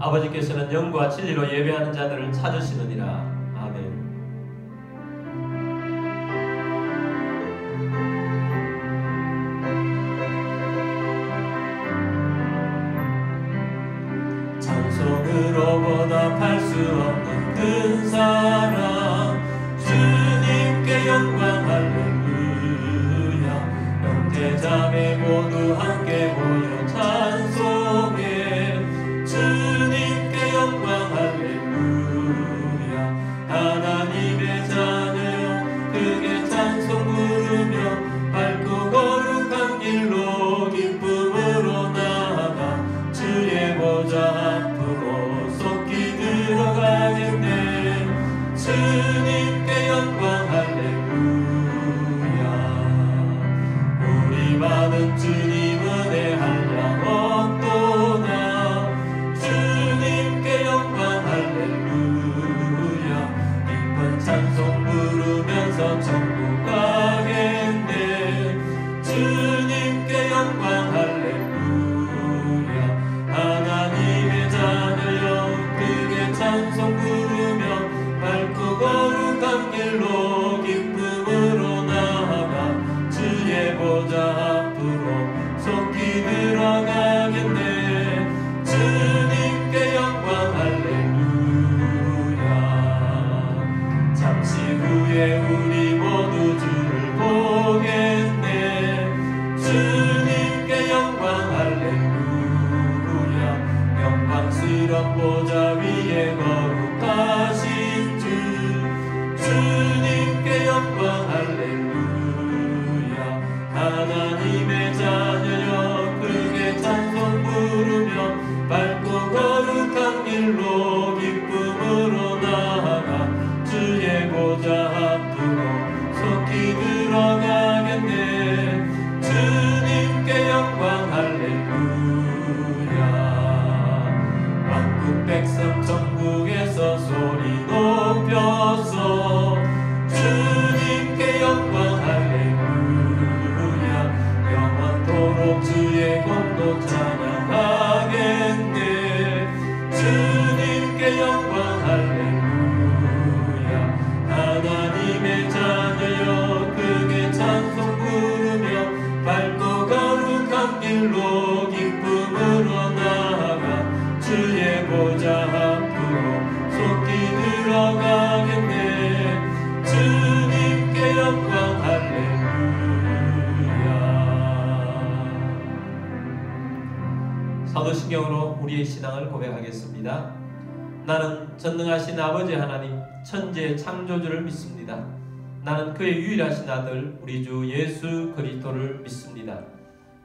아버지께서는 영과 진리로 예배하는 자들을 찾으시느니라. 아멘. 찬송으로 보답할 수 없는 큰 사랑, 주님께 영광 할렐루야. 형제자매 모두 함께 모여 찬송해. 주님께 영광 할렐루야. 하나님의 자녀여 크게 찬송 부르며 밝고 거룩한 길로 기쁨으로 나아가 주의 보좌 앞으로 속히 들어가겠네. 주님께 영광 할렐루야. 우리 받은 주님 은혜 한량 없도다. 주님께 영광 할렐루야. 기쁜 찬송 부르면서 천국 가겠네. 주님께 영광 할렐루야. 하나님의 자녀여 크게 찬송 부르며 밝고 거룩한 길로 기쁨으로 나아가 주의 보좌 앞으로 속히 들어가겠네. 주님께 영광 할렐루야. 잠시 후에 우리 모두 주를 보겠네. 주님께 영광 할렐루야. 영광스런 보좌 위에 거룩하신 주, 주님께 영광 할렐루야. 하나님의 자녀여 크게 찬송 부르며 밝고 거룩한 길로 기쁨으로 나아가 주의 보좌 앞으로 속히 들어가겠네. 주님께 영광 할렐루야. 만국 백성 천국에서 소리 높여서 주님께 영광 할렐루야. 영원토록 주의 공도 찬양하겠네. 주님께 영광 할렐루야. 하나님의 자녀여 크게 찬송 부르며 밝고 거룩한 길로 기쁨으로 나아가 주의 보좌 앞으로 속히 들어가겠네. 주님께 영광 할렐루야. 사도신경으로 우리의 신앙을 고백하겠습니다. 나는 전능하신 아버지 하나님 천지의 창조주를 믿습니다. 나는 그의 유일하신 아들 우리 주 예수 그리스도를 믿습니다.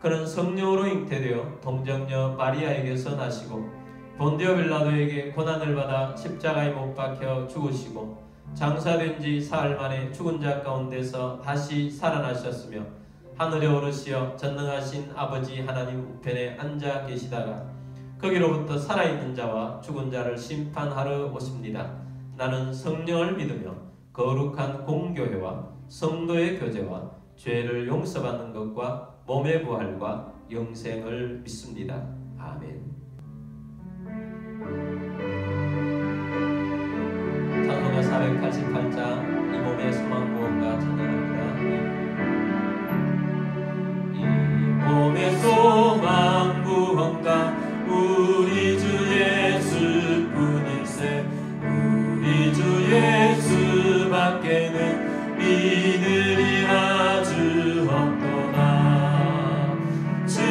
그는 성령으로 잉태되어 동정녀 마리아에게서 나시고 본디오 빌라도에게 고난을 받아 십자가에 못 박혀 죽으시고 장사된 지 사흘 만에 죽은 자 가운데서 다시 살아나셨으며 하늘에 오르시어 전능하신 아버지 하나님 우편에 앉아 계시다가 거기로부터 살아있는 자와 죽은 자를 심판하러 오십니다. 나는 성령을 믿으며 거룩한 공교회와 성도의 교제와 죄를 용서받는 것과 몸의 부활과 영생을 믿습니다. 아멘. 찬송가 488장 이 몸의 소망 구원가 찬양합니다. 이 몸의 소망 구원가 우리 주 예수뿐일세. 우리 주 예수밖에는 믿으리 아주 없도다. 주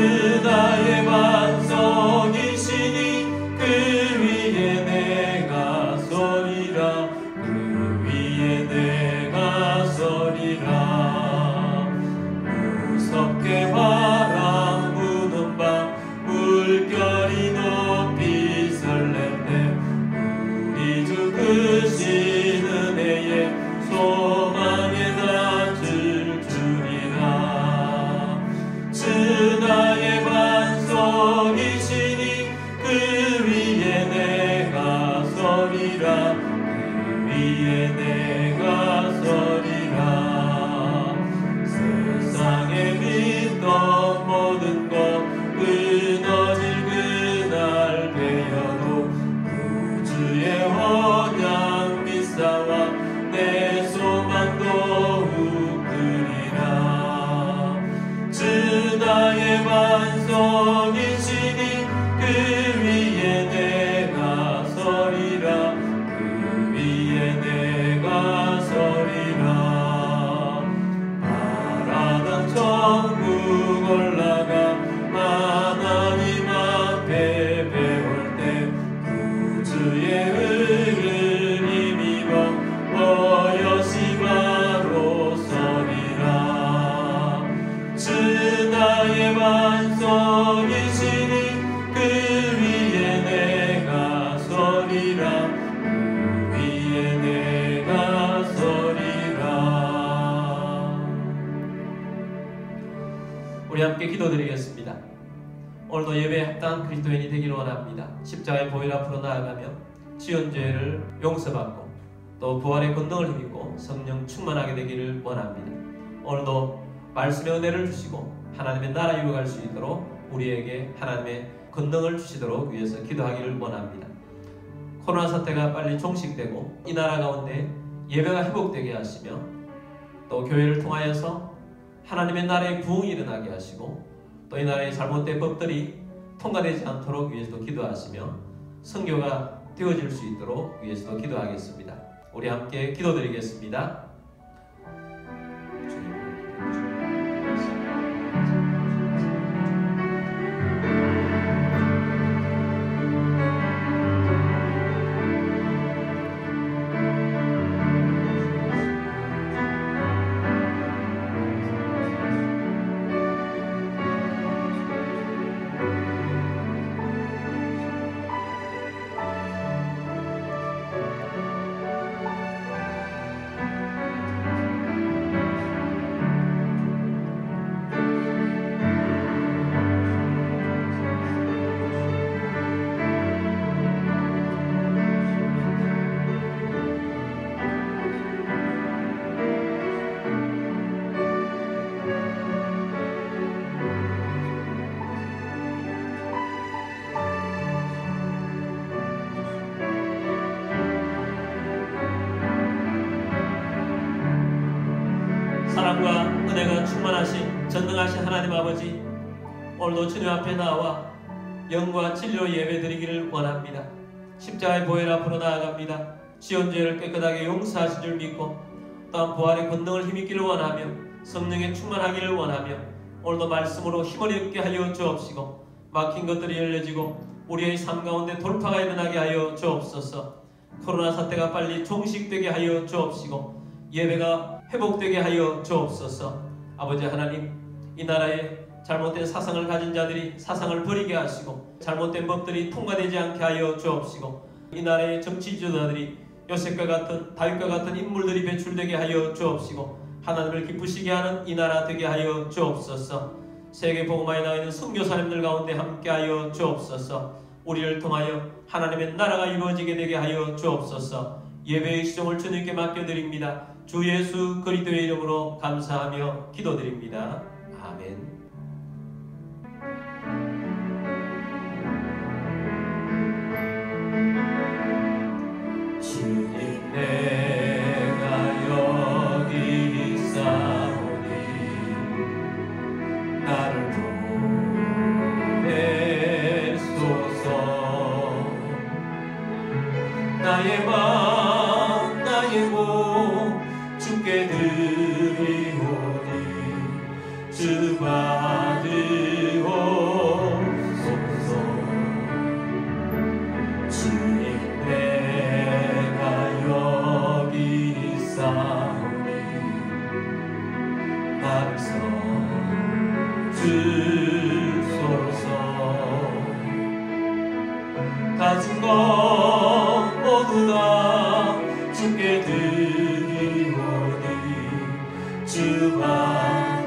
나의 반석이시니 그 위에 내가 서리라. 그 위에 내가 우리 함께 기도드리겠습니다. 오늘도 예배에 합당한 그리스도인이 되기를 원합니다. 십자가의 보혈 앞으로 나아가며 지은 죄를 용서받고 또 부활의 권능을 힘입고 성령 충만하게 되기를 원합니다. 오늘도 말씀의 은혜를 주시고 하나님의 나라 이루어갈 수 있도록 우리에게 하나님의 권능을 주시도록 위해서 기도하기를 원합니다. 코로나 사태가 빨리 종식되고 이 나라 가운데 예배가 회복되게 하시며 또 교회를 통하여서 하나님의 나라의 부흥이 일어나게 하시고 또 이 나라의 잘못된 법들이 통과되지 않도록 위해서도 기도하시며 선교가 되어질 수 있도록 위해서도 기도하겠습니다. 우리 함께 기도드리겠습니다. 사랑과 은혜가 충만하신 전능하신 하나님 아버지, 오늘도 주님 앞에 나와 영과 진리로 예배드리기를 원합니다. 십자가의 보혈 앞으로 나아갑니다. 지은 죄를 깨끗하게 용서하신 줄 믿고 또한 부활의 권능을 힘입기를 원하며 성령에 충만하기를 원하며 오늘도 말씀으로 힘을 얻게 하여 주옵시고 막힌 것들이 열려지고 우리의 삶 가운데 돌파가 일어나게 하여 주옵소서. 코로나 사태가 빨리 종식되게 하여 주옵시고 예배가 회복되게 하여 주옵소서. 아버지 하나님, 이 나라에 잘못된 사상을 가진 자들이 사상을 버리게 하시고 잘못된 법들이 통과되지 않게 하여 주옵시고 이 나라의 정치 지도자들이 요셉과 같은 다윗과 같은 인물들이 배출되게 하여 주옵시고 하나님을 기쁘시게 하는 이 나라 되게 하여 주옵소서. 세계 복음화에 나와 있는 선교사님들 가운데 함께하여 주옵소서. 우리를 통하여 하나님의 나라가 이루어지게 되게 하여 주옵소서. 예배의 시종을 주님께 맡겨드립니다. 주 예수 그리스도의 이름으로 감사하며 기도드립니다. 아멘. 주님 내가 여기 있사오니 나를 보내소서. 나의 맘 나의 몸 주께 드리오니 주 받으옵소서. 주님 내가 여기 있사오니 나를 써주소서. 가진 것 모두 다 주께 드리오니 주 받으옵소서.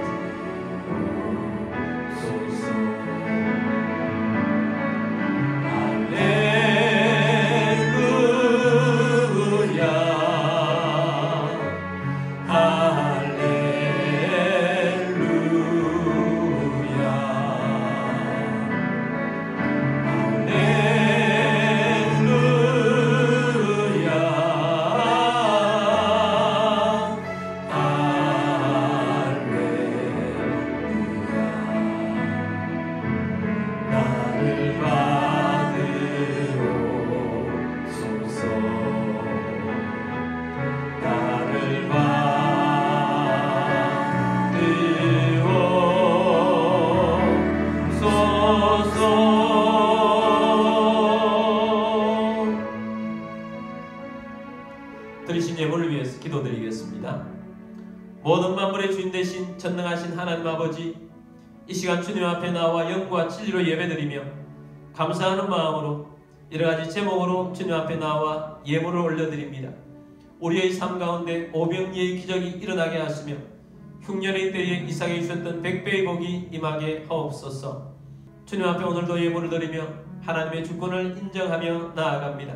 할렐루야 할렐루야 드리신 예물을 위해서 기도드리겠습니다. 모든 만물의 주인 되신 전능하신 하나님 아버지, 이 시간 주님 앞에 나와 영과 진리로 예배드리며 감사하는 마음으로 여러가지 제목으로 주님 앞에 나와 예물을 올려드립니다. 우리의 삶 가운데 오병이의 기적이 일어나게 하시며 흉년의 때에 이삭에게 주셨던 100배의 복이 임하게 하옵소서. 주님 앞에 오늘도 예물을 드리며 하나님의 주권을 인정하며 나아갑니다.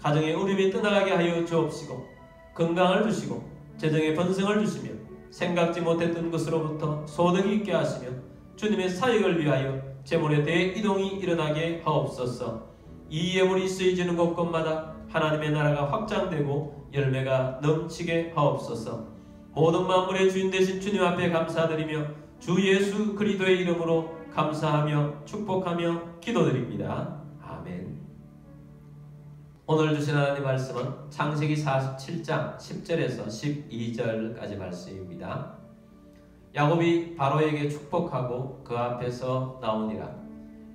가정의 어려움이 떠나가게 하여 주옵시고 건강을 주시고 재정의 번성을 주시며 생각지 못했던 것으로부터 소득이 있게 하시며 주님의 사역을 위하여 재물의 대이동이 일어나게 하옵소서. 이 예물이 쓰여지는 곳곳마다 하나님의 나라가 확장되고 열매가 넘치게 하옵소서. 모든 만물의 주인 되신 주님 앞에 감사드리며 주 예수 그리스도의 이름으로 감사하며 축복하며 기도드립니다. 아멘. 오늘 주신 하나님 말씀은 창세기 47장 10절에서 12절까지 말씀입니다. 야곱이 바로에게 축복하고 그 앞에서 나오니라.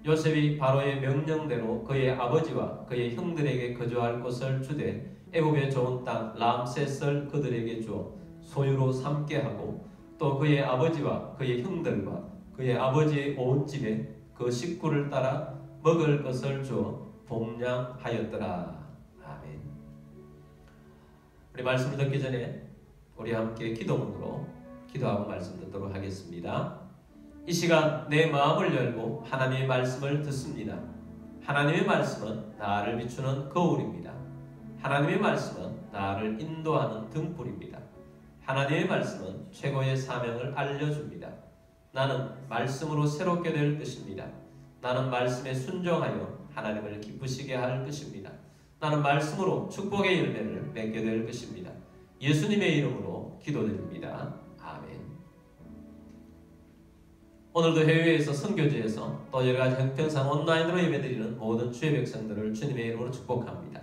요셉이 바로의 명령대로 그의 아버지와 그의 형들에게 거주할 곳을 주되 애굽의 좋은 땅 람셋을 그들에게 주어 소유로 삼게 하고 또 그의 아버지와 그의 형들과 그의 아버지의 온 집에 그 식구를 따라 먹을 것을 주어 봉양하였더라. 아멘. 우리 말씀을 듣기 전에 우리 함께 기도문으로 기도하고 말씀 듣도록 하겠습니다. 이 시간 내 마음을 열고 하나님의 말씀을 듣습니다. 하나님의 말씀은 나를 비추는 거울입니다. 하나님의 말씀은 나를 인도하는 등불입니다. 하나님의 말씀은 최고의 사명을 알려줍니다. 나는 말씀으로 새롭게 될 것입니다. 나는 말씀에 순종하여 하나님을 기쁘시게 할 것입니다. 나는 말씀으로 축복의 열매를 맺게 될 것입니다. 예수님의 이름으로 기도드립니다. 아멘. 오늘도 해외에서 선교지에서 또 여러가지 형편상 온라인으로 예배드리는 모든 주의 백성들을 주님의 이름으로 축복합니다.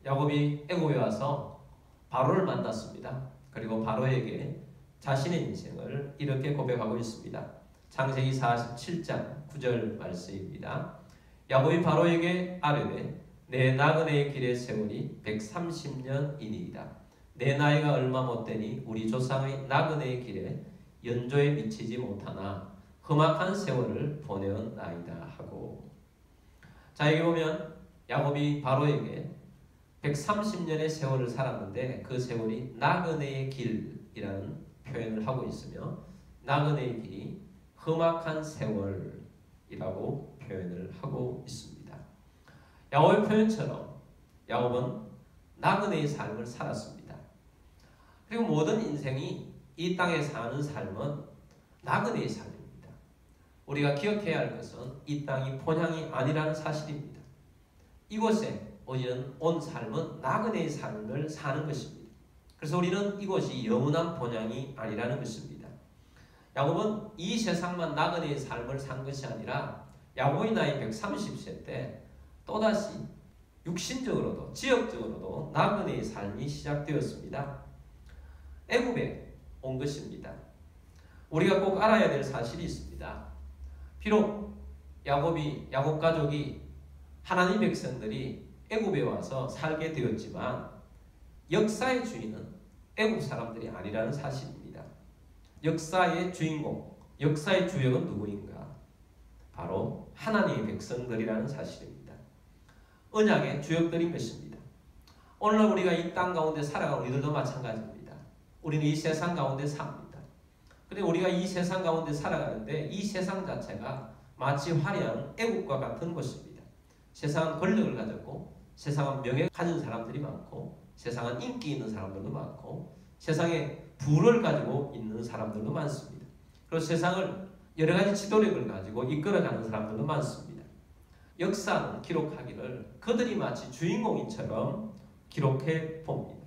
야곱이 애굽에 와서 바로를 만났습니다. 그리고 바로에게 자신의 인생을 이렇게 고백하고 있습니다. 창세기 47장 9절 말씀입니다. 야곱이 바로에게 아뢰되 내 나그네의 길의 세월이 130년이니이다. 내 나이가 얼마 못되니 우리 조상의 나그네의 길에 연조에 미치지 못하나 험악한 세월을 보내었나이다 하고. 자, 여기 보면 야곱이 바로에게 130년의 세월을 살았는데 그 세월이 나그네의 길이라는 표현을 하고 있으며 나그네의 길이 험악한 세월이라고 표현을 하고 있습니다. 야곱의 표현처럼 야곱은 나그네의 삶을 살았습니다. 그리고 모든 인생이 이 땅에 사는 삶은 나그네의 삶입니다. 우리가 기억해야 할 것은 이 땅이 본향이 아니라는 사실입니다. 이곳에 우리는 온 삶은 나그네의 삶을 사는 것입니다. 그래서 우리는 이곳이 영원한 본향이 아니라는 것입니다. 야곱은 이 세상만 나그네의 삶을 산 것이 아니라 야곱의 나이 130세 때 또다시 육신적으로도 지역적으로도 나그네의 삶이 시작되었습니다. 애굽에 온 것입니다. 우리가 꼭 알아야 될 사실이 있습니다. 비록 야곱 가족이 하나님 백성들이 애굽에 와서 살게 되었지만 역사의 주인은 애굽 사람들이 아니라는 사실입니다. 역사의 주인공, 역사의 주역은 누구인가? 바로 하나님의 백성들이라는 사실입니다. 언약의 주역들인 것입니다. 오늘날 우리가 이 땅 가운데 살아가는 우리들도 마찬가지입니다. 우리는 이 세상 가운데 삽니다. 그런데 우리가 이 세상 가운데 살아가는데 이 세상 자체가 마치 화려한 애국과 같은 곳입니다. 세상은 권력을 가졌고 세상은 명예 가진 사람들이 많고 세상은 인기 있는 사람들도 많고 세상에 부를 가지고 있는 사람들도 많습니다. 그리고 세상을 여러 가지 지도력을 가지고 이끌어가는 사람들도 많습니다. 역사는 기록하기를 그들이 마치 주인공인처럼 기록해 봅니다.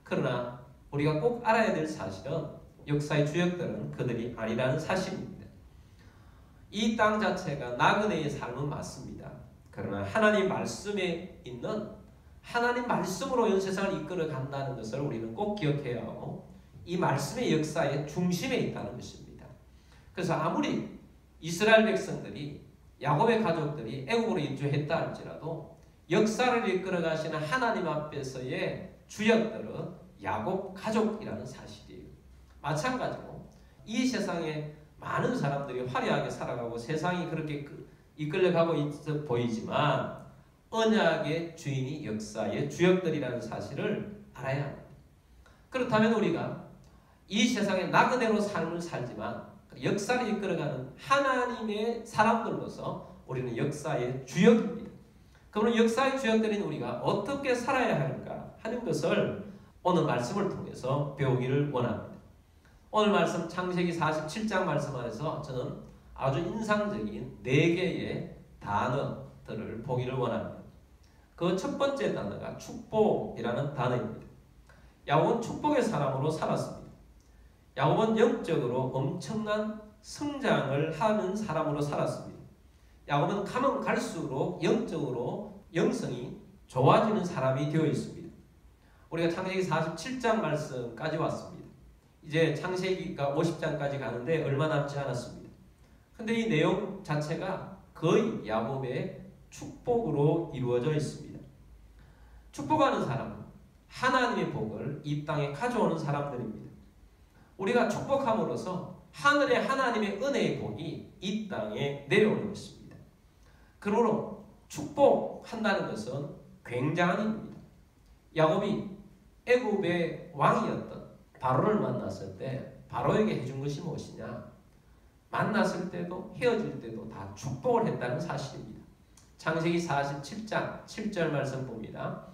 그러나 우리가 꼭 알아야 될 사실은 역사의 주역들은 그들이 아니라는 사실입니다. 이 땅 자체가 나그네의 삶은 맞습니다. 그러나 하나님 말씀에 있는 하나님 말씀으로 이 세상을 이끌어 간다는 것을 우리는 꼭 기억해야 하고 이 말씀의 역사의 중심에 있다는 것입니다. 그래서 아무리 이스라엘 백성들이 야곱의 가족들이 애국으로 이주했다 할지라도 역사를 이끌어 가시는 하나님 앞에서의 주역들은 야곱 가족이라는 사실이에요. 마찬가지로 이 세상에 많은 사람들이 화려하게 살아가고 세상이 그렇게 이끌려가고 있어 보이지만 언약의 주인이 역사의 주역들이라는 사실을 알아야 합니다. 그렇다면 우리가 이 세상에 나그네로 삶을 살지만 역사를 이끌어가는 하나님의 사람들로서 우리는 역사의 주역입니다. 그러면 역사의 주역들인 우리가 어떻게 살아야 하는가 하는 것을 오늘 말씀을 통해서 배우기를 원합니다. 오늘 말씀 창세기 47장 말씀 안에서 저는 아주 인상적인 4개의 단어들을 보기를 원합니다. 그 첫 번째 단어가 축복이라는 단어입니다. 야곱은 축복의 사람으로 살았습니다. 야곱은 영적으로 엄청난 성장을 하는 사람으로 살았습니다. 야곱은 가면 갈수록 영적으로 영성이 좋아지는 사람이 되어 있습니다. 우리가 창세기 47장 말씀까지 왔습니다. 이제 창세기가 50장까지 가는데 얼마 남지 않았습니다. 근데 이 내용 자체가 거의 야곱의 축복으로 이루어져 있습니다. 축복하는 사람은 하나님의 복을 이 땅에 가져오는 사람들입니다. 우리가 축복함으로써 하늘의 하나님의 은혜의 복이 이 땅에 내려오는 것입니다. 그러므로 축복한다는 것은 굉장한 일입니다. 야곱이 애굽의 왕이었던 바로를 만났을 때 바로에게 해준 것이 무엇이냐? 만났을 때도 헤어질 때도 다 축복을 했다는 사실입니다. 창세기 47장 7절 말씀 봅니다.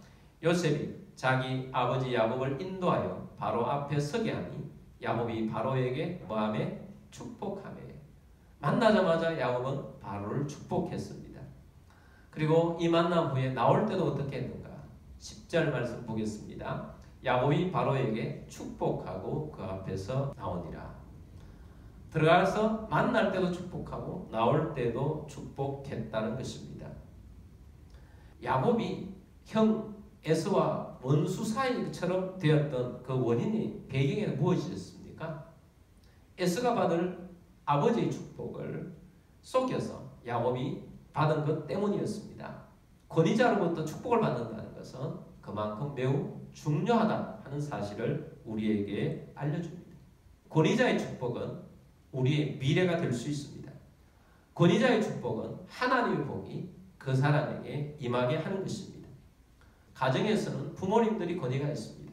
요셉이 자기 아버지 야곱을 인도하여 바로 앞에 서게 하니 야곱이 바로에게 뭐하며? 축복하며. 만나자마자 야곱은 바로를 축복했습니다. 그리고 이 만남 후에 나올 때도 어떻게 했는가? 10절 말씀 보겠습니다. 야곱이 바로에게 축복하고 그 앞에서 나오니라. 들어가서 만날 때도 축복하고 나올 때도 축복했다는 것입니다. 야곱이 형 에서와 원수 사이처럼 되었던 그 원인이 배경에는 무엇이었습니까? 에서가 받을 아버지의 축복을 속여서 야곱이 받은 것 때문이었습니다. 권위자로부터 축복을 받는다는 것은 그만큼 매우 중요하다 하는 사실을 우리에게 알려줍니다. 권위자의 축복은 우리의 미래가 될 수 있습니다. 권위자의 축복은 하나님의 복이 그 사람에게 임하게 하는 것입니다. 가정에서는 부모님들이 권위가 있습니다.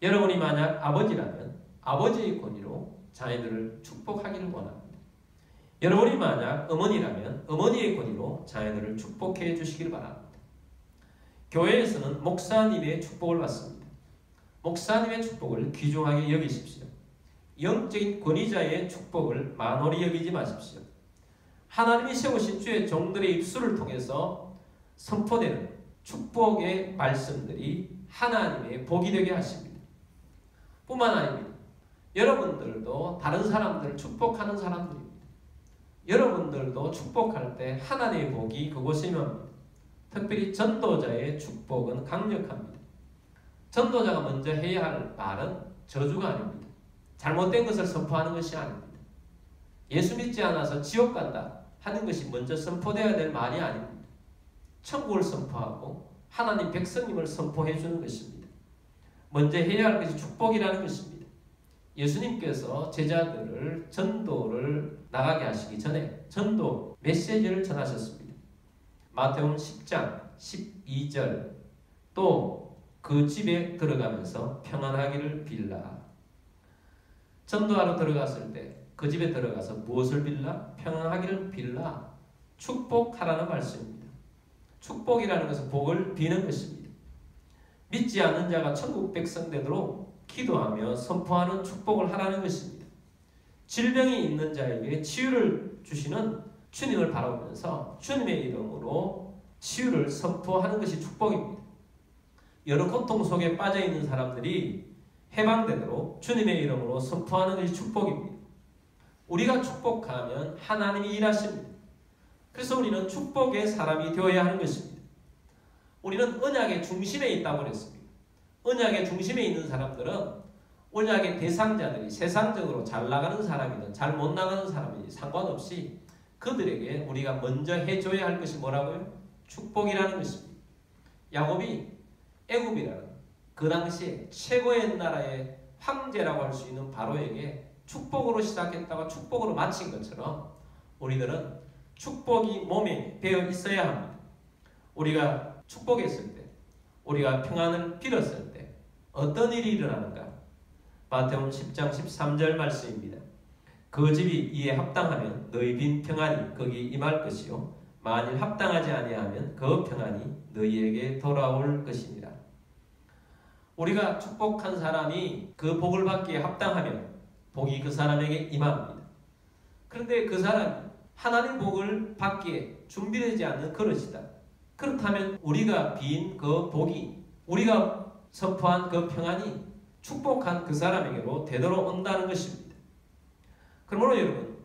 여러분이 만약 아버지라면 아버지의 권위로 자녀들을 축복하기를 원합니다. 여러분이 만약 어머니라면 어머니의 권위로 자녀들을 축복해 주시길 바랍니다. 교회에서는 목사님의 축복을 받습니다. 목사님의 축복을 귀중하게 여기십시오. 영적인 권위자의 축복을 만홀히 여기지 마십시오. 하나님이 세우신 주의 종들의 입술을 통해서 선포되는 축복의 말씀들이 하나님의 복이 되게 하십니다. 뿐만 아닙니다. 여러분들도 다른 사람들을 축복하는 사람들입니다. 여러분들도 축복할 때 하나님의 복이 그곳에 임합니다. 특별히 전도자의 축복은 강력합니다. 전도자가 먼저 해야 할 말은 저주가 아닙니다. 잘못된 것을 선포하는 것이 아닙니다. 예수 믿지 않아서 지옥 간다 하는 것이 먼저 선포되어야 될 말이 아닙니다. 천국을 선포하고 하나님 백성님을 선포해 주는 것입니다. 먼저 해야 할 것이 축복이라는 것입니다. 예수님께서 제자들을 전도를 나가게 하시기 전에 전도 메시지를 전하셨습니다. 마태복음 10장 12절 또 그 집에 들어가면서 평안하기를 빌라. 전도하러 들어갔을 때 그 집에 들어가서 무엇을 빌라? 평안하기를 빌라. 축복하라는 말씀입니다. 축복이라는 것은 복을 비는 것입니다. 믿지 않는 자가 천국 백성 되도록 기도하며 선포하는 축복을 하라는 것입니다. 질병이 있는 자에게 치유를 주시는 주님을 바라보면서 주님의 이름으로 치유를 선포하는 것이 축복입니다. 여러 고통 속에 빠져있는 사람들이 해방되도록 주님의 이름으로 선포하는 것이 축복입니다. 우리가 축복하면 하나님이 일하십니다. 그래서 우리는 축복의 사람이 되어야 하는 것입니다. 우리는 언약의 중심에 있다고 그랬습니다. 언약의 중심에 있는 사람들은 언약의 대상자들이 세상적으로 잘 나가는 사람이든 잘 못 나가는 사람이든 상관없이 그들에게 우리가 먼저 해줘야 할 것이 뭐라고요? 축복이라는 것입니다. 야곱이 애굽이라는 그 당시에 최고의 나라의 황제라고 할 수 있는 바로에게 축복으로 시작했다가 축복으로 마친 것처럼 우리들은 축복이 몸에 배어 있어야 합니다. 우리가 축복했을 때, 우리가 평안을 빌었을 때 어떤 일이 일어나는가? 마태복음 10장 13절 말씀입니다. 그 집이 이에 합당하면 너희 빈 평안이 거기 임할 것이요 만일 합당하지 아니하면 그 평안이 너희에게 돌아올 것이니라. 우리가 축복한 사람이 그 복을 받기에 합당하면 복이 그 사람에게 임합니다. 그런데 그 사람이 하나님 복을 받기에 준비되지 않는 그릇이다. 그렇다면 우리가 빈 그 복이, 우리가 선포한 그 평안이 축복한 그 사람에게로 되돌아온다는 것입니다. 그러므로 여러분,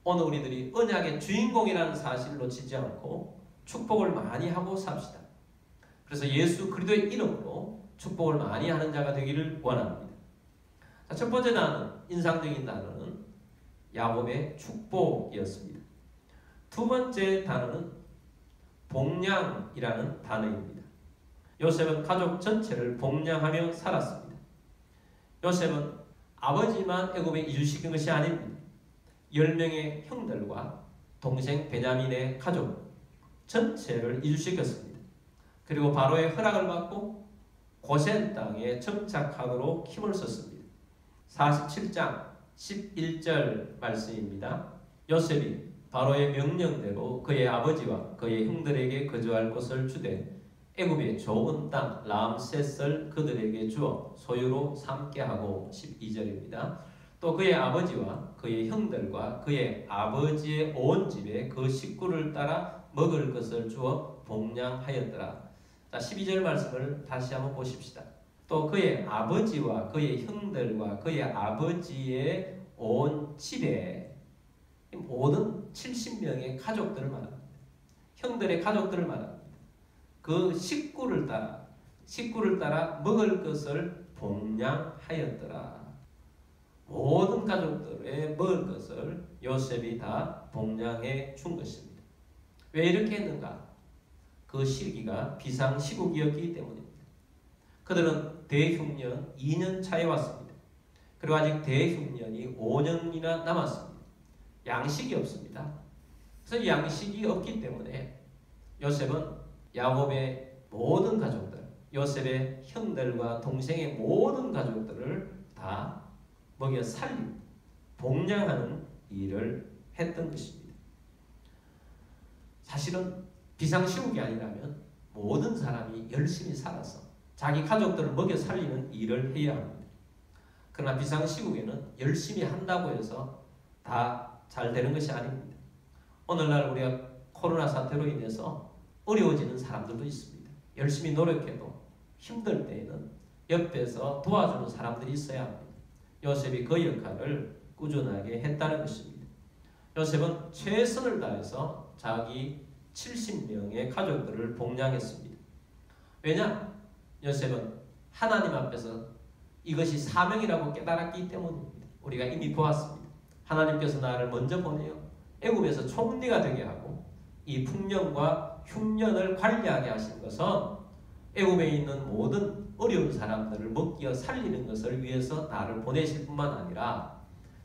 오늘 우리들이 언약의 주인공이라는 사실을 놓치지 않고 축복을 많이 하고 삽시다. 그래서 예수 그리스도의 이름으로 축복을 많이 하는 자가 되기를 원합니다. 자, 첫 번째 단어는, 인상적인 단어는 야곱의 축복이었습니다. 두 번째 단어는 복량이라는 단어입니다. 요셉은 가족 전체를 복량하며 살았습니다. 요셉은 아버지만 애굽에 이주시킨 것이 아닙니다. 10명의 형들과 동생 베냐민의 가족 전체를 이주시켰습니다. 그리고 바로의 허락을 받고 고센 땅에 정착하도록 힘을 썼습니다. 47장 11절 말씀입니다. 요셉이 바로의 명령대로 그의 아버지와 그의 형들에게 거주할 곳을 주되 애굽의 좋은 땅 람셋을 그들에게 주어 소유로 삼게 하고 12절입니다. 또 그의 아버지와 그의 형들과 그의 아버지의 온 집에 그 식구를 따라 먹을 것을 주어 복량하였더라. 자, 12절 말씀을 다시 한번 보십시다. 또 그의 아버지와 그의 형들과 그의 아버지의 온 집에 모든 70명의 가족들을 말합니다. 형들의 가족들을 말합니다. 그 식구를 따라 먹을 것을 복량하였더라. 모든 가족들의 먹을 것을 요셉이 다 복량해 준 것입니다. 왜 이렇게 했는가? 그 시기가 비상시국이었기 때문입니다. 그들은 대흉년 2년 차에 왔습니다. 그리고 아직 대흉년이 5년이나 남았습니다. 양식이 없습니다. 그래서 양식이 없기 때문에 요셉은 야곱의 모든 가족들, 요셉의 형들과 동생의 모든 가족들을 다 먹여 살리고 복량하는 일을 했던 것입니다. 사실은 비상시국이 아니라면 모든 사람이 열심히 살아서 자기 가족들을 먹여 살리는 일을 해야 합니다. 그러나 비상시국에는 열심히 한다고 해서 다 잘 되는 것이 아닙니다. 오늘날 우리가 코로나 사태로 인해서 어려워지는 사람들도 있습니다. 열심히 노력해도 힘들 때에는 옆에서 도와주는 사람들이 있어야 합니다. 요셉이 그 역할을 꾸준하게 했다는 것입니다. 요셉은 최선을 다해서 자기 70명의 가족들을 복량했습니다. 왜냐? 요셉은 하나님 앞에서 이것이 사명이라고 깨달았기 때문입니다. 우리가 이미 보았습니다. 하나님께서 나를 먼저 보내어 애굽에서 총리가 되게 하고 이 풍년과 흉년을 관리하게 하신 것은 애굽에 있는 모든 어려운 사람들을 먹여 살리는 것을 위해서 나를 보내실 뿐만 아니라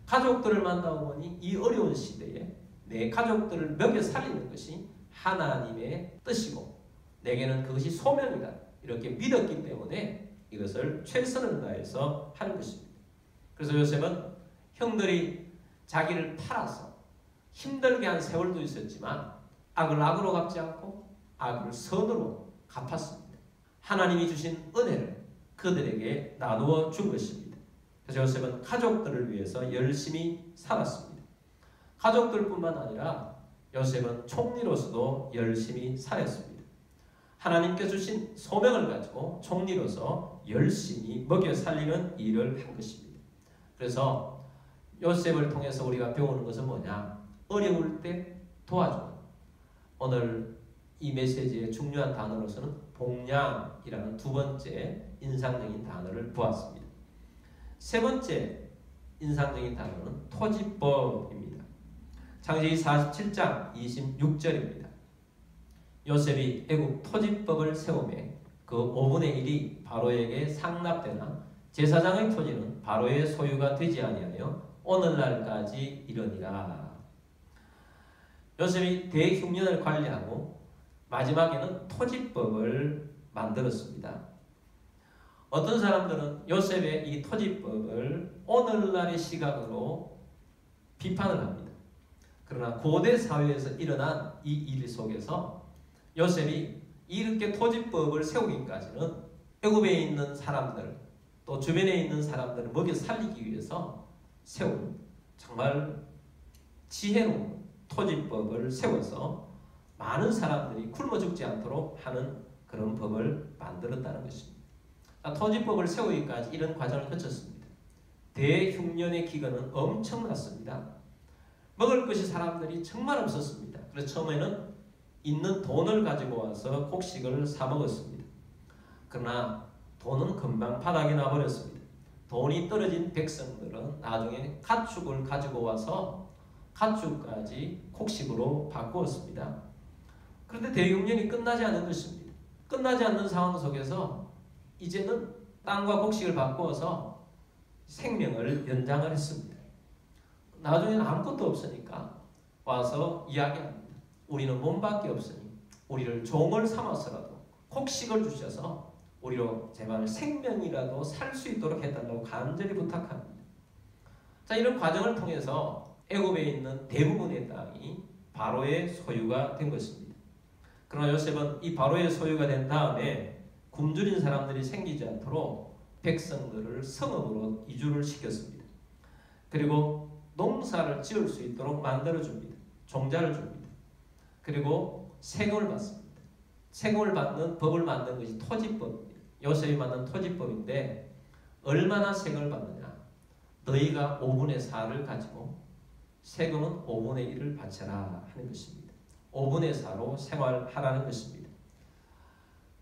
가족들을 만나고 보니 이 어려운 시대에 내 가족들을 먹여 살리는 것이 하나님의 뜻이고 내게는 그것이 소명이다. 이렇게 믿었기 때문에 이것을 최선을 다해서 하는 것입니다. 그래서 요셉은 형들이 자기를 팔아서 힘들게 한 세월도 있었지만 악을 악으로 갚지 않고 악을 선으로 갚았습니다. 하나님이 주신 은혜를 그들에게 나누어 준 것입니다. 그래서 요셉은 가족들을 위해서 열심히 살았습니다. 가족들뿐만 아니라 요셉은 총리로서도 열심히 살았습니다. 하나님께 주신 소명을 가지고 총리로서 열심히 먹여 살리는 일을 한 것입니다. 그래서 요셉을 통해서 우리가 배우는 것은 뭐냐? 어려울 때 도와주는. 오늘 이 메시지의 중요한 단어로서는 복량이라는 두 번째 인상적인 단어를 보았습니다. 세 번째 인상적인 단어는 토지법입니다. 창세기 47장 26절입니다. 요셉이 애굽 토지법을 세우매 그 5분의 1이 바로에게 상납되나 제사장의 토지는 바로의 소유가 되지 아니하여 오늘날까지 이르니라. 요셉이 대흉년을 관리하고 마지막에는 토지법을 만들었습니다. 어떤 사람들은 요셉의 이 토지법을 오늘날의 시각으로 비판을 합니다. 그러나 고대 사회에서 일어난 이 일 속에서 요셉이 이렇게 토지법을 세우기까지는 애굽에 있는 사람들 또 주변에 있는 사람들을 먹여 살리기 위해서 세운 정말 지혜로운 토지법을 세워서 많은 사람들이 굶어 죽지 않도록 하는 그런 법을 만들었다는 것입니다. 토지법을 세우기까지 이런 과정을 거쳤습니다. 대흉년의 기근은 엄청났습니다. 먹을 것이 사람들이 정말 없었습니다. 그래서 처음에는 있는 돈을 가지고 와서 곡식을 사 먹었습니다. 그러나 돈은 금방 바닥에 나버렸습니다. 돈이 떨어진 백성들은 나중에 가축을 가지고 와서 가축까지 곡식으로 바꾸었습니다. 그런데 대흉년이 끝나지 않은 것입니다. 끝나지 않는 상황 속에서 이제는 땅과 곡식을 바꾸어서 생명을 연장을 했습니다. 나중에는 아무것도 없으니까 와서 이야기합니다. 우리는 몸밖에 없으니 우리를 종을 삼아서라도 곡식을 주셔서 우리로 제발 생명이라도 살 수 있도록 해달라고 간절히 부탁합니다. 자, 이런 과정을 통해서 애굽에 있는 대부분의 땅이 바로의 소유가 된 것입니다. 그러나 요셉은 이 바로의 소유가 된 다음에 굶주린 사람들이 생기지 않도록 백성들을 성읍으로 이주를 시켰습니다. 그리고 농사를 지을 수 있도록 만들어줍니다. 종자를 줍니다. 그리고 세금을 받습니다. 세금을 받는 법을 만든 것이 토지법입니다. 요셉이 만든 토지법인데 얼마나 세금을 받느냐? 너희가 5분의 4를 가지고 세금은 5분의 1을 바쳐라 하는 것입니다. 5분의 4로 생활하라는 것입니다.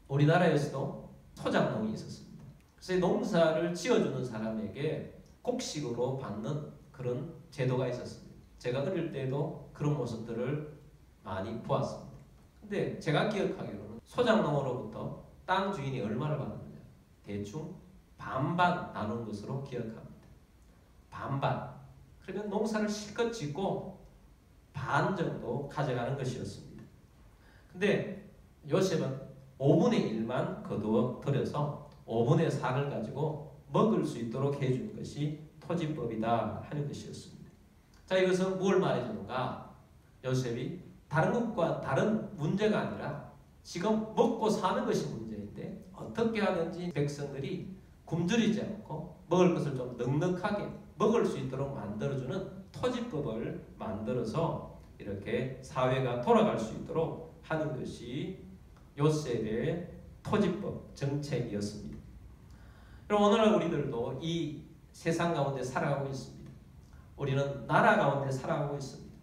우리나라에서도 토작농이 있었습니다. 그래서 농사를 지어주는 사람에게 곡식으로 받는 그런 제도가 있었습니다. 제가 어릴 때도 그런 모습들을 많이 보았습니다. 근데 제가 기억하기로는 소작농으로부터 땅 주인이 얼마를 받았느냐? 대충 반반 나눈 것으로 기억합니다. 반반. 그러면 농사를 실컷 짓고 반 정도 가져가는 것이었습니다. 근데 요셉은 5분의 1만 거두어 들여서 5분의 4를 가지고 먹을 수 있도록 해준 것이 토지법이다 하는 것이었습니다. 자, 이것은 무엇을 말해주는가? 요셉이 다른 것과 다른 문제가 아니라 지금 먹고 사는 것이 문제인데 어떻게 하든지 백성들이 굶주리지 않고 먹을 것을 좀 넉넉하게 먹을 수 있도록 만들어주는 토지법을 만들어서 이렇게 사회가 돌아갈 수 있도록 하는 것이 요셉의 토지법 정책이었습니다. 그럼 오늘날 우리들도 이 세상 가운데 살아가고 있습니다. 우리는 나라 가운데 살아가고 있습니다.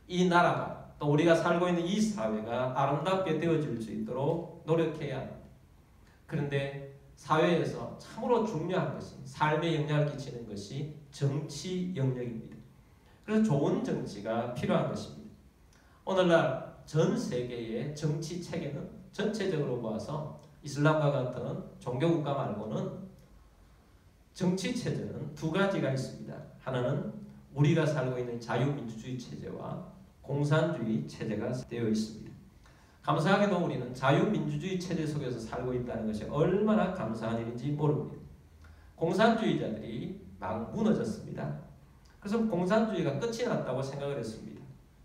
이 나라가 또 우리가 살고 있는 이 사회가 아름답게 되어질 수 있도록 노력해야 합니다. 그런데 사회에서 참으로 중요한 것이 삶에 영향을 끼치는 것이 정치 영역입니다. 그래서 좋은 정치가 필요한 것입니다. 오늘날 전 세계의 정치 체계는 전체적으로 봐서 이슬람과 같은 종교국가 말고는 정치 체제는 두 가지가 있습니다. 하나는 우리가 살고 있는 자유민주주의 체제와 공산주의 체제가 되어 있습니다. 감사하게도 우리는 자유민주주의 체제 속에서 살고 있다는 것이 얼마나 감사한 일인지 모릅니다. 공산주의자들이 막 무너졌습니다. 그래서 공산주의가 끝이 났다고 생각을 했습니다.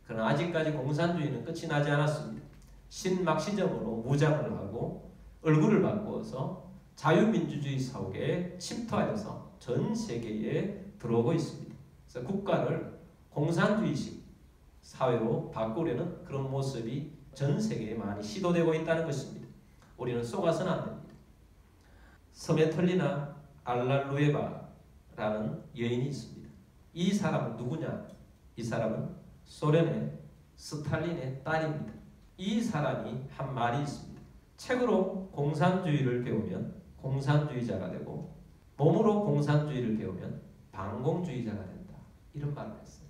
그러나 아직까지 공산주의는 끝이 나지 않았습니다. 신막시즘으로 무장을 하고 얼굴을 바꾸어서 자유민주주의 속에 침투하여서 전 세계에 들어오고 있습니다. 그래서 국가를 공산주의식 사회로 바꾸려는 그런 모습이 전 세계에 많이 시도되고 있다는 것입니다. 우리는 속아서는 안 됩니다. 스메톨리나 알랄루에바라는 여인이 있습니다. 이 사람은 누구냐? 이 사람은 소련의 스탈린의 딸입니다. 이 사람이 한 말이 있습니다. 책으로 공산주의를 배우면 공산주의자가 되고 몸으로 공산주의를 배우면 반공주의자가 된다. 이런 말을 했어요.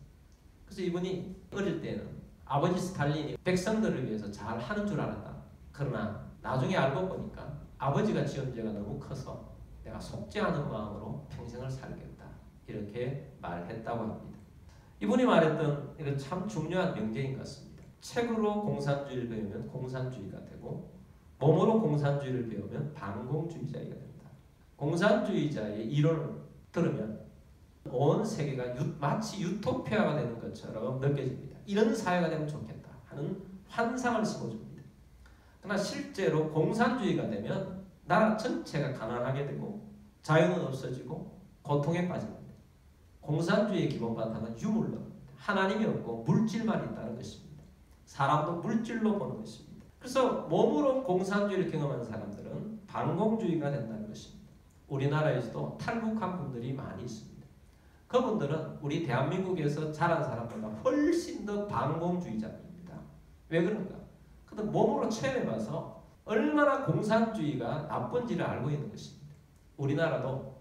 그래서 이분이 어릴 때는 아버지 스탈린이 백성들을 위해서 잘 하는 줄 알았다. 그러나 나중에 알고 보니까 아버지가 지은 죄가 너무 커서 내가 속지 않은 마음으로 평생을 살겠다. 이렇게 말했다고 합니다. 이분이 말했던 이건 참 중요한 명제인 것 같습니다. 책으로 공산주의를 배우면 공산주의가 되고 몸으로 공산주의를 배우면 반공주의자가 된다. 공산주의자의 이론을 들으면 온 세계가 마치 유토피아가 되는 것처럼 느껴집니다. 이런 사회가 되면 좋겠다 하는 환상을 심어줍니다. 그러나 실제로 공산주의가 되면 나라 전체가 가난하게 되고 자유는 없어지고 고통에 빠집니다. 공산주의의 기본 바탕은 유물론입니다. 하나님이 없고 물질만 있다는 것입니다. 사람도 물질로 보는 것입니다. 그래서 몸으로 공산주의를 경험한 사람들은 반공주의가 된다는 것입니다. 우리나라에서도 탈북한 분들이 많이 있습니다. 그분들은 우리 대한민국에서 자란 사람보다 훨씬 더 반공주의자입니다. 왜 그런가? 그들 몸으로 체험해봐서 얼마나 공산주의가 나쁜지를 알고 있는 것입니다. 우리나라도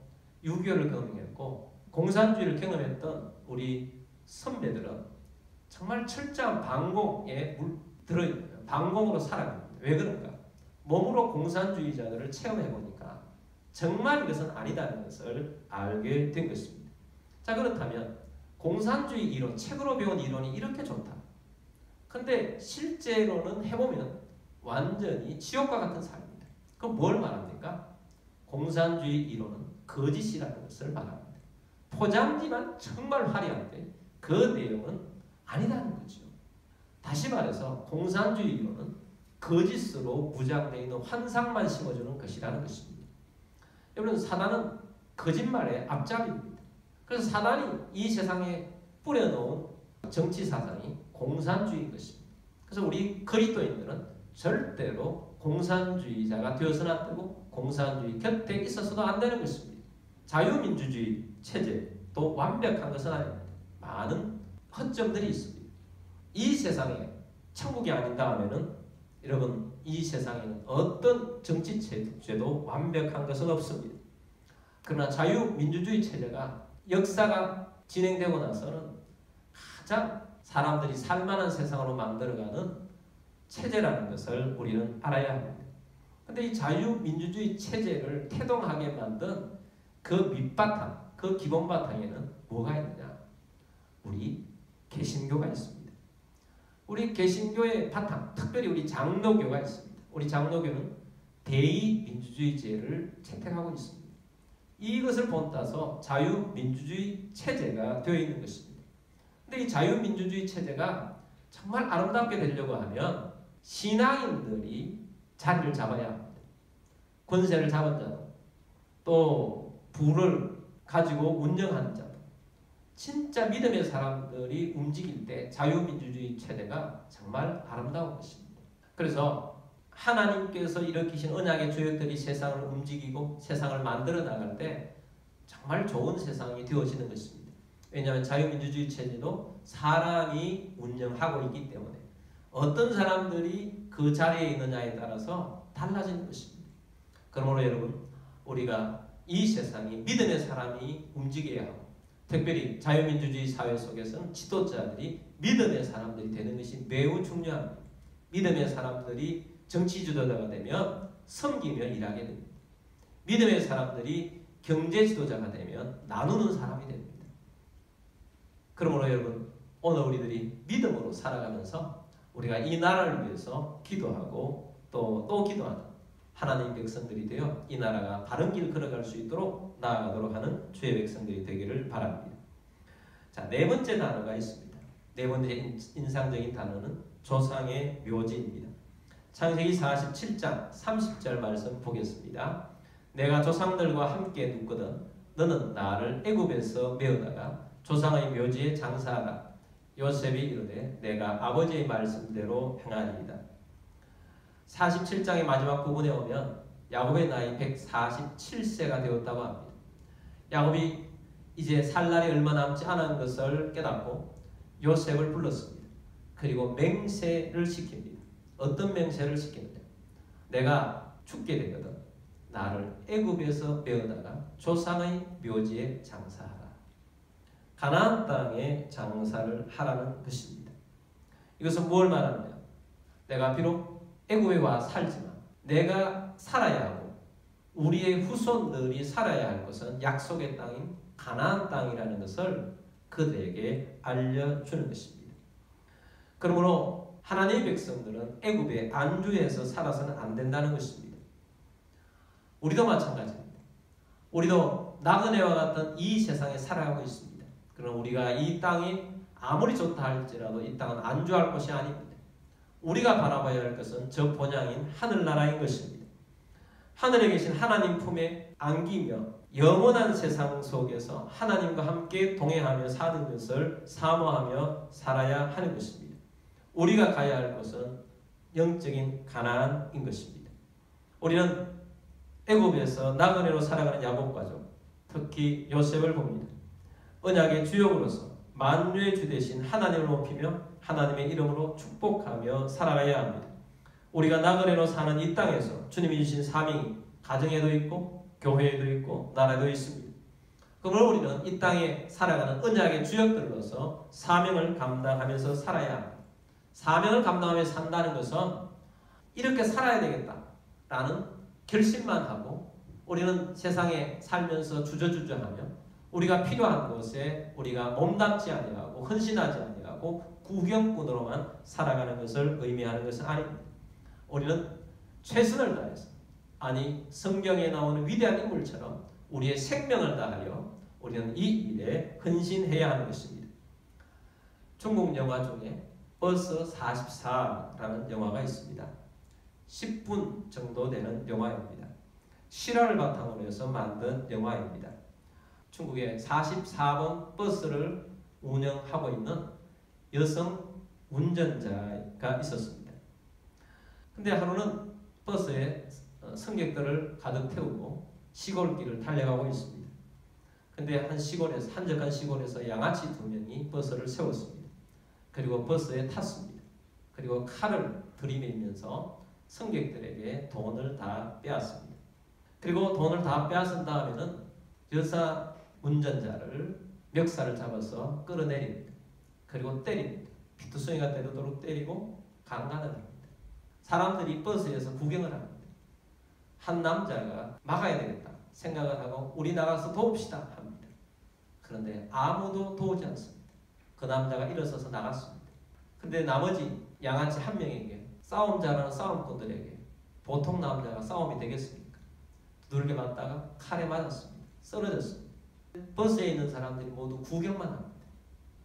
6.25를 경험했고 공산주의를 경험했던 우리 선배들은 정말 철저한 반공에 반공으로 살아갑니다. 왜 그런가? 몸으로 공산주의자들을 체험해보니까 정말 이것은 아니다는 것을 알게 된 것입니다. 자, 그렇다면 공산주의 이론, 책으로 배운 이론이 이렇게 좋다. 근데 실제로는 해보면 완전히 지옥과 같은 삶입니다. 그럼 뭘 말합니까? 공산주의 이론은 거짓이라는 것을 말합니다. 포장지만 정말 화려한데 그 내용은 아니라는 거죠. 다시 말해서 공산주의 이론은 거짓으로 무장되어 있는 환상만 심어주는 것이라는 것입니다. 여러분, 사단은 거짓말의 앞잡이입니다. 그래서 사단이 이 세상에 뿌려놓은 정치 사상이 공산주의인 것입니다. 그래서 우리 그리스도인들은 절대로 공산주의자가 되어서는 안 되고 공산주의 곁에 있어서도 안 되는 것입니다. 자유민주주의 체제도 완벽한 것은 아닙니다. 많은 허점들이 있습니다. 이 세상에 천국이 아닌다 하면은 여러분, 이 세상에는 어떤 정치 체제도 완벽한 것은 없습니다. 그러나 자유민주주의 체제가 역사가 진행되고 나서는 가장 사람들이 살만한 세상으로 만들어가는 체제라는 것을 우리는 알아야 합니다. 그런데 이 자유민주주의 체제를 태동하게 만든 그 밑바탕, 그 기본 바탕에는 뭐가 있느냐? 우리 개신교가 있습니다. 우리 개신교의 바탕, 특별히 우리 장로교가 있습니다. 우리 장로교는 대의민주주의제를 채택하고 있습니다. 이것을 본따서 자유민주주의 체제가 되어 있는 것입니다. 그런데 이 자유민주주의 체제가 정말 아름답게 되려고 하면 신앙인들이 자리를 잡아야 합니다. 권세를 잡은 자도 또 부를 가지고 운영하는 자도 진짜 믿음의 사람들이 움직일 때 자유민주주의 체제가 정말 아름다운 것입니다. 그래서 하나님께서 일으키신 언약의 조약들이 세상을 움직이고 세상을 만들어 나갈 때 정말 좋은 세상이 되어지는 것입니다. 왜냐하면 자유민주주의 체제도 사람이 운영하고 있기 때문에 어떤 사람들이 그 자리에 있느냐에 따라서 달라지는 것입니다. 그러므로 여러분, 우리가 이 세상이 믿음의 사람이 움직여야 하고 특별히 자유민주주의 사회 속에서는 지도자들이 믿음의 사람들이 되는 것이 매우 중요합니다. 믿음의 사람들이 정치 지도자가 되면 섬기며 일하게 됩니다. 믿음의 사람들이 경제 지도자가 되면 나누는 사람이 됩니다. 그러므로 여러분, 오늘 우리들이 믿음으로 살아가면서 우리가 이 나라를 위해서 기도하고 또 기도하는 하나님의 백성들이 되어 이 나라가 바른 길 걸어갈 수 있도록 나아가도록 하는 주의 백성들이 되기를 바랍니다. 자, 네 번째 단어가 있습니다. 네 번째 인상적인 단어는 조상의 묘지입니다. 창세기 47장 30절 말씀 보겠습니다. 내가 조상들과 함께 눕거든 너는 나를 애굽에서 메어다가 조상의 묘지에 장사하라. 요셉이 이르되 내가 아버지의 말씀대로 행하리이다. 47장의 마지막 부분에 오면 야곱의 나이 147세가 되었다고 합니다. 야곱이 이제 살 날이 얼마 남지 않은 것을 깨닫고 요셉을 불렀습니다. 그리고 맹세를 시킵니다. 어떤 맹세를 시키느냐? 내가 죽게 되거든 나를 애굽에서 메어다가 조상의 묘지에 장사하라. 가나안 땅에 장사를 하라는 것입니다. 이것은 무엇을 말하느냐? 내가 비록 애굽에 와 살지만 내가 살아야 하고 우리의 후손들이 살아야 할 것은 약속의 땅인 가나안 땅이라는 것을 그들에게 알려주는 것입니다. 그러므로 하나님의 백성들은 애굽의 안주에서 살아서는 안 된다는 것입니다. 우리도 마찬가지입니다. 우리도 나그네와 같은 이 세상에 살아가고 있습니다. 그러나 우리가 이 땅이 아무리 좋다 할지라도 이 땅은 안주할 것이 아닙니다. 우리가 바라봐야 할 것은 저 본향인 하늘나라인 것입니다. 하늘에 계신 하나님 품에 안기며 영원한 세상 속에서 하나님과 함께 동행하며 사는 것을 사모하며 살아야 하는 것입니다. 우리가 가야 할 곳은 영적인 가나안인 것입니다. 우리는 애굽에서 나그네로 살아가는 야곱 가족, 특히 요셉을 봅니다. 언약의 주역으로서 만유의 주 되신 하나님을 높이며 하나님의 이름으로 축복하며 살아가야 합니다. 우리가 나그네로 사는 이 땅에서 주님이 주신 사명이 가정에도 있고 교회에도 있고 나라에도 있습니다. 그러므로 우리는 이 땅에 살아가는 언약의 주역들로서 사명을 감당하면서 살아야 합니다. 사명을 감당하며 산다는 것은 이렇게 살아야 되겠다라는 결심만 하고 우리는 세상에 살면서 주저주저하며 우리가 필요한 곳에 우리가 몸담지 아니하고 헌신하지 아니하고 구경꾼으로만 살아가는 것을 의미하는 것은 아닙니다. 우리는 최선을 다해서, 아니 성경에 나오는 위대한 인물처럼 우리의 생명을 다하여 우리는 이 일에 헌신해야 하는 것입니다. 중국 영화 중에 버스 44라는 영화가 있습니다. 10분 정도 되는 영화입니다. 실화를 바탕으로 해서 만든 영화입니다. 중국에 44번 버스를 운영하고 있는 여성 운전자가 있었습니다. 근데 하루는 버스에 승객들을 가득 태우고 시골길을 달려가고 있습니다. 근데 한적한 시골에서 양아치 2명이 버스를 세웠습니다. 그리고 버스에 탔습니다. 그리고 칼을 들이밀면서 승객들에게 돈을 다 빼앗습니다. 그리고 돈을 다 빼앗은 다음에는 여사 운전자를 멱살을 잡아서 끌어내립니다. 그리고 때립니다. 피투성이가 때리도록 때리고 강간을 합니다. 사람들이 버스에서 구경을 합니다. 한 남자가 막아야 되겠다 생각을 하고 우리 나가서 도웁시다 합니다. 그런데 아무도 도우지 않습니다. 그 남자가 일어서서 나갔습니다. 근데 나머지 양아치 1명에게 싸움 잘하는 싸움꾼들에게 보통 남자가 싸움이 되겠습니까? 두들겨 맞다가 칼에 맞았습니다. 쓰러졌습니다. 버스에 있는 사람들이 모두 구경만 합니다.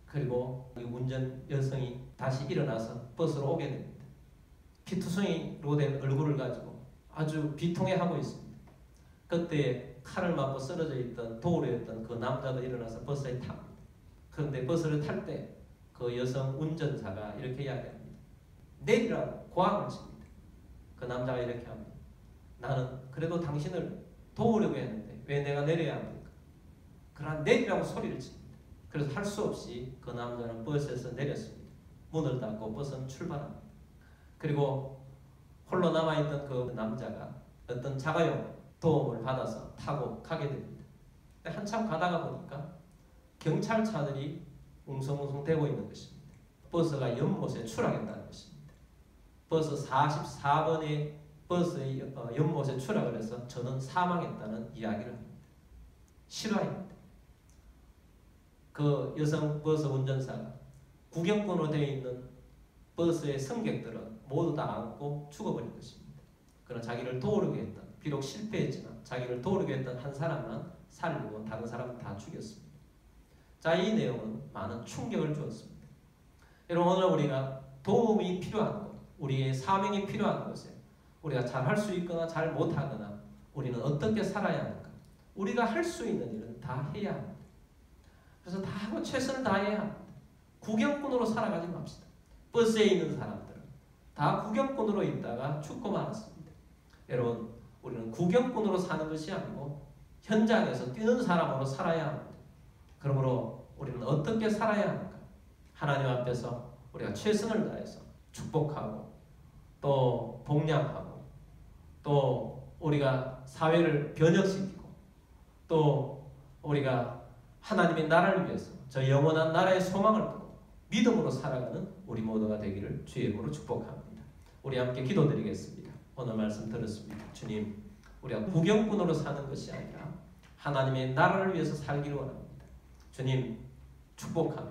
그리고 운전 여성이 다시 일어나서 버스로 오게 됩니다. 피투성이로 된 얼굴을 가지고 아주 비통해하고 있습니다. 그때 칼을 맞고 쓰러져 있던 도우려였던 그 남자도 일어나서 버스에 탑니다. 그런데 버스를 탈 때 그 여성 운전사가 이렇게 이야기합니다. 내리라고 고함을 칩니다. 그 남자가 이렇게 합니다. 나는 그래도 당신을 도우려고 했는데 왜 내가 내려야 합니까? 그러나 내리라고 소리를 칩니다. 그래서 할 수 없이 그 남자는 버스에서 내렸습니다. 문을 닫고 버스는 출발합니다. 그리고 홀로 남아있던 그 남자가 어떤 자가용 도움을 받아서 타고 가게 됩니다. 한참 가다가 보니까 경찰차들이 웅성웅성 대고 있는 것입니다. 버스가 연못에 추락했다는 것입니다. 버스 44번의 버스의 연못에 추락을 해서 저는 사망했다는 이야기를 합니다. 실화입니다. 그 여성 버스 운전사가 구경꾼으로 되어 있는 버스의 승객들은 모두 다 안고 죽어버린 것입니다. 그러나 자기를 도우려고 했던, 비록 실패했지만 자기를 도우려고 했던 한 사람만 살리고 다른 사람은 다 죽였습니다. 자, 이 내용은 많은 충격을 주었습니다. 여러분, 오늘 우리가 도움이 필요한 것, 우리의 사명이 필요한 것에 우리가 잘 할 수 있거나 잘 못하거나 우리는 어떻게 살아야 하는가? 우리가 할 수 있는 일은 다 해야 합니다. 그래서 다 하고 최선을 다해야 합니다. 구경꾼으로 살아가지 맙시다. 버스에 있는 사람들은 다 구경꾼으로 있다가 죽고 말았습니다. 여러분, 우리는 구경꾼으로 사는 것이 아니고 현장에서 뛰는 사람으로 살아야 합니다. 그러므로 우리는 어떻게 살아야 하는가? 하나님 앞에서 우리가 최선을 다해서 축복하고 또 복양하고 또 우리가 사회를 변혁시키고 또 우리가 하나님의 나라를 위해서 저 영원한 나라의 소망을 두고 믿음으로 살아가는 우리 모두가 되기를 주의 이름으로 축복합니다. 우리 함께 기도드리겠습니다. 오늘 말씀 들었습니다. 주님, 우리가 구경꾼으로 사는 것이 아니라 하나님의 나라를 위해서 살기를 원합니다. 주님, 축복하며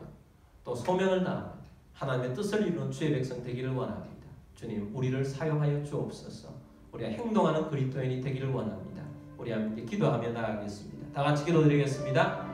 또 소명을 다하며 하나님의 뜻을 이루는 주의 백성 되기를 원합니다. 주님, 우리를 사용하여 주옵소서. 우리가 행동하는 그리스도인이 되기를 원합니다. 우리 함께 기도하며 나가겠습니다. 다 같이 기도드리겠습니다.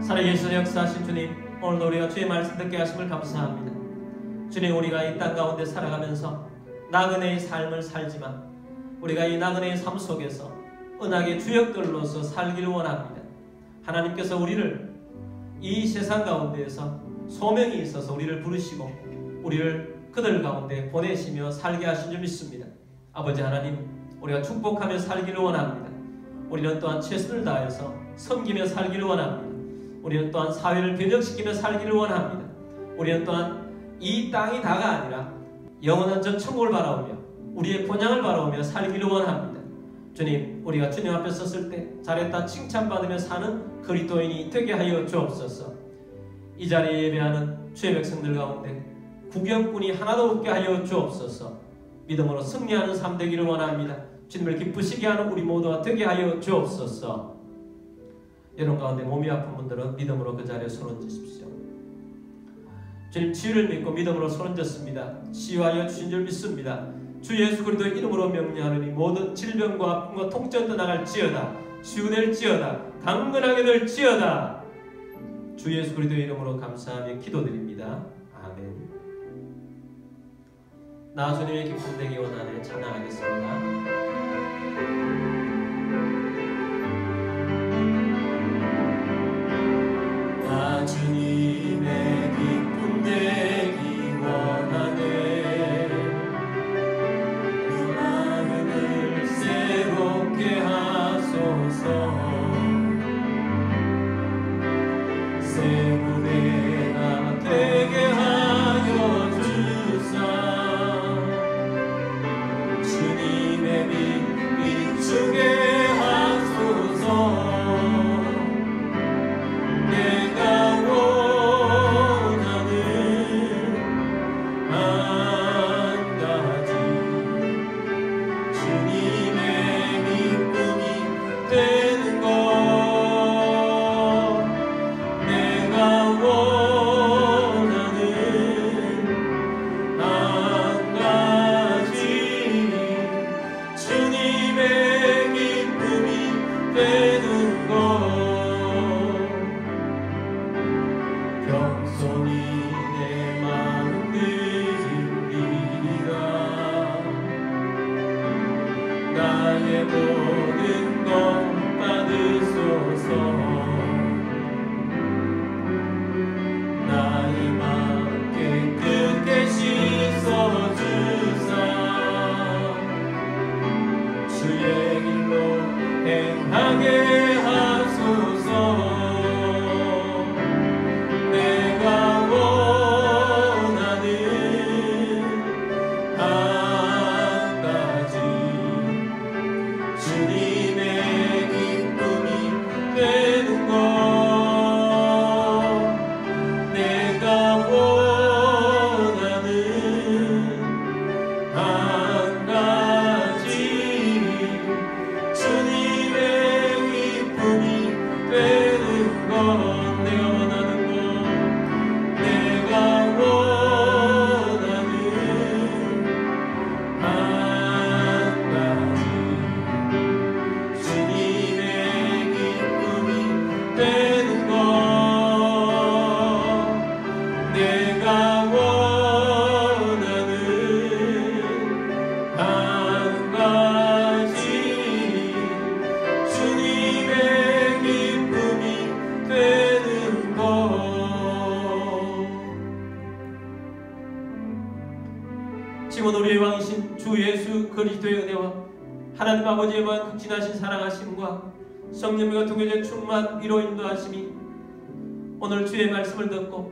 살아계신 역사하신 주님, 오늘도 우리가 주의 말씀 듣게 하심을 감사합니다. 주님, 우리가 이 땅 가운데 살아가면서 나그네의 삶을 살지만 우리가 이 나그네의 삶 속에서 언약의 주역들로서 살기를 원합니다. 하나님께서 우리를 이 세상 가운데에서 소명이 있어서 우리를 부르시고 우리를 그들 가운데 보내시며 살게 하신 줄 믿습니다. 아버지 하나님, 우리가 축복하며 살기를 원합니다. 우리는 또한 최선을 다해서 섬기며 살기를 원합니다. 우리는 또한 사회를 변혁시키며 살기를 원합니다. 우리는 또한 이 땅이 다가 아니라 영원한 전 천국을 바라오며 우리의 본향을 바라오며 살기를 원합니다. 주님, 우리가 주님 앞에 섰을 때 잘했다 칭찬받으며 사는 그리스도인이 되게 하여 주옵소서. 이 자리에 예배하는 주의 백성들 가운데 구경꾼이 하나도 없게 하여 주옵소서. 믿음으로 승리하는 삶 되기를 원합니다. 주님을 기쁘시게 하는 우리 모두가 되게 하여 주옵소서. 여러분 가운데 몸이 아픈 분들은 믿음으로 그 자리에 손 얹으십시오. 주님, 치유를 믿고 믿음으로 손 얹었습니다. 치유하여 주신 줄 믿습니다. 주 예수 그리스도의 이름으로 명령하노니 모든 질병과 아픔과 통증 떠나갈지어다. 치유될지어다. 강건하게 될지어다. 주 예수 그리스도의 이름으로 감사하며 기도드립니다. 아멘. 나 주님의 기쁨 되기 원하네. 찬양하겠습니다. 주님의 기쁨 되기 원하네. 그 마음을 새롭게 하소서. 새 무대가 되게 하여 주사. 주님의 빛 비추게 하소서. 지금 우리의 왕이신 주 예수 그리스도의 은혜와 하나님 아버지의 무한 극진하신 사랑하심과 성령과 동일의 충만 위로 인도하심이 오늘 주의 말씀을 듣고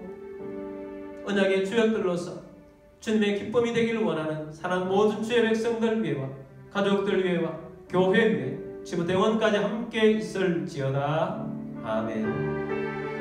언약의 주역들로서 주님의 기쁨이 되기를 원하는 사랑 모든 주의 백성들 위에와 가족들 위에와 교회 위에 지부터 영원까지 함께 있을지어다. 아멘.